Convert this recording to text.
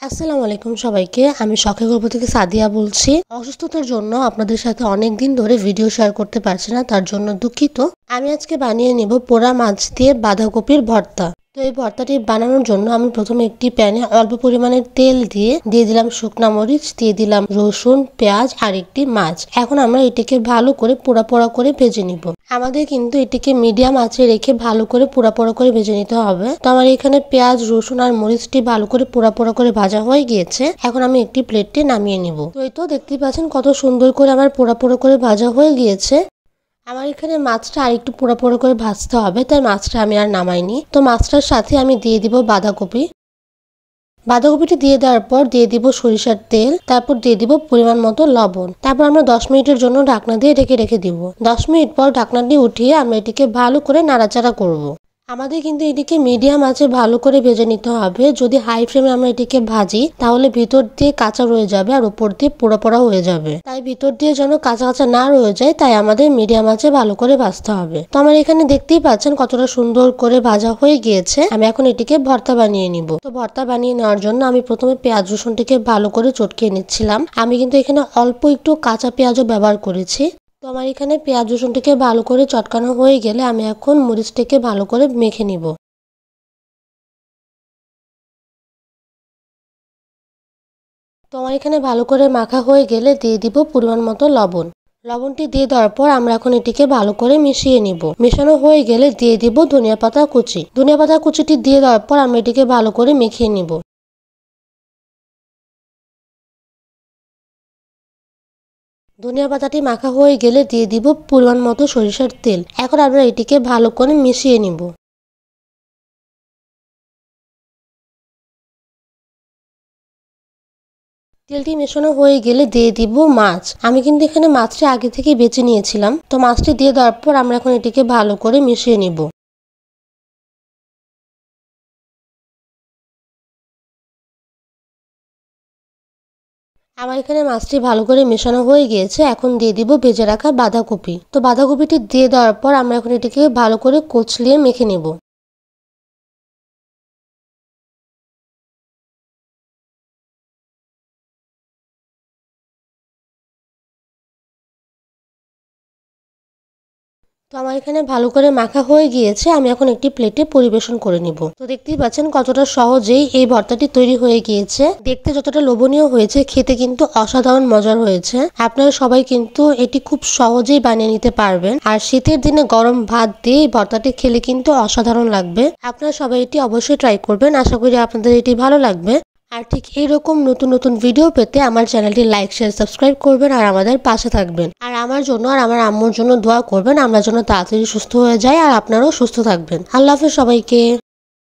আসসালামু আলাইকুম সবাইকে। আমি শখের গল্প থেকে সাদিয়া বলছি। অসুস্থতার জন্য আপনাদের সাথে অনেক দিন ধরে ভিডিও শেয়ার করতে পারছি না, তার জন্য দুঃখিত। আমি আজকে বানিয়ে নিব পোড়া মাছ দিয়ে বাঁধাকপির ভর্তা। তো এই ভর্তাটি বানানোর জন্য আমি প্রথমে একটি প্যানে অল্প পরিমাণে তেল দিয়ে দিলাম শুকনা মরিচ, দিয়ে দিলাম রসুন, পেঁয়াজ আর একটি মাছ। এখন আমরা এটিকে ভালো করে পোড়া পোড়া করে ভেজে নিব। আমাদের কিন্তু এটিকে মিডিয়াম আঁচে রেখে ভালো করে পোড়া পোড়া করে ভেজে নিতে হবে। তো আমার এখানে পেঁয়াজ, রসুন আর মরিচটি ভালো করে পোড়া পোড়া করে ভাজা হয়ে গিয়েছে। এখন আমি একটি প্লেটে নামিয়ে নিব। তো এই তো দেখতেই পাচ্ছেন কত সুন্দর করে আমার পোড়া পোড়া করে ভাজা হয়ে গিয়েছে। আমার এখানে মাছটা আরেকটু পোড়া পোড়া করে ভাজতে হবে, তাই মাছটা আমি আর নামাইনি। তো মাছটার সাথে আমি দিয়ে দিব বাঁধাকপি। বাঁধাকপিটি দিয়ে দেওয়ার পর দিয়ে দিব সরিষার তেল, তারপর দিয়ে দিব পরিমাণ মতো লবণ। তারপর আমরা 10 মিনিটের জন্য ঢাকনা দিয়ে রেখে দিব। 10 মিনিট পর ঢাকনাটি উঠিয়ে আমরা এটিকে ভালো করে নাড়াচাড়া করব। আমাদের কিন্তু এটিকে মিডিয়াম আঁচে ভালো করে ভেজে নিতে হবে। যদি হাই ফ্লেমে আমরা এটিকে ভাজি তাহলে ভিতর দিয়ে কাঁচা রয়ে যাবে আর উপর দিয়ে পোড়া পোড়া হয়ে যাবে। তাই ভিতর দিয়ে যেন কাঁচা কাঁচা না রয়ে যায়, তাই আমাদের মিডিয়াম আঁচে ভালো করে ভাজতে হবে। তো আমার এখানে দেখতেই পাচ্ছেন কতটা সুন্দর করে ভাজা হয়ে গিয়েছে। আমি এখন এটিকে ভর্তা বানিয়ে নিব। তো ভর্তা বানিয়ে নেওয়ার জন্য আমি প্রথমে পেঁয়াজ রসুনটিকে ভালো করে চটকে নিচ্ছিলাম। আমি কিন্তু এখানে অল্প একটু কাঁচা পেঁয়াজও ব্যবহার করেছি। তো আমার এখানে পেঁয়াজ রসুনটিকে ভালো করে চটকানো হয়ে গেলে আমি এখন মরিচটিকে ভালো করে মেখে নিব। তো আমার এখানে ভালো করে মাখা হয়ে গেলে দিয়ে দিব পরিমাণ মতো লবণ। লবণটি দিয়ে দেওয়ার পর আমরা এখন এটিকে ভালো করে মিশিয়ে নিব। মেশানো হয়ে গেলে দিয়ে দিব ধনিয়া পাতা কুচি। ধনিয়া পাতা কুচিটি দিয়ে দেওয়ার পর আমরা এটিকে ভালো করে মিশিয়ে নিব। ধনিয়া পাতাটি মাখা হয়ে গেলে দিয়ে দিব পরিমাণ মতো সরিষার তেল। এখন আমরা এটিকে ভালো করে মিশিয়ে নিব। তেলটি মেশানো হয়ে গেলে দিয়ে দিব মাছ। আমি কিন্তু এখানে মাছটি আগে থেকে বেছে নিয়েছিলাম। তো মাছটি দিয়ে দেওয়ার পর আমরা এখন এটিকে ভালো করে মিশিয়ে নিব। আমার এখানে মাছটি ভালো করে মেশানো হয়ে গিয়েছে। এখন দিয়ে দিব ভেজে রাখা বাঁধাকপি। তো বাঁধাকপিটি দিয়ে দেওয়ার পর আমরা এখন এটিকে ভালো করে কচলিয়ে মেখে নেব। তো আমার এখানে ভালো করে মাখা হয়ে গিয়েছে। আমি এখন একটি প্লেটে পরিবেশন করে নিব। তো দেখতেই পাচ্ছেন কতটা সহজেই এই ভর্তাটি তৈরি হয়ে গিয়েছে। দেখতে যতটা লোভনীয় হয়েছে, খেতে কিন্তু অসাধারণ মজার হয়েছে। আপনারা সবাই কিন্তু এটি খুব সহজেই বানিয়ে নিতে পারবেন। আর শীতের দিনে গরম ভাত দিয়ে এই ভর্তাটি খেলে কিন্তু অসাধারণ লাগবে। আপনারা সবাই এটি অবশ্যই ট্রাই করবেন। আশা করি আপনাদের এটি ভালো লাগবে। আর ঠিক এইরকম নতুন নতুন ভিডিও পেতে আমার চ্যানেলটি লাইক, শেয়ার, সাবস্ক্রাইব করবেন আর আমাদের পাশে থাকবেন। আর আমার জন্য আর আমার আম্মুর জন্য দোয়া করবেন, আমরা যেন তাড়াতাড়ি সুস্থ হয়ে যাই আর আপনারাও সুস্থ থাকবেন। আল্লাহ হাফেজ সবাইকে।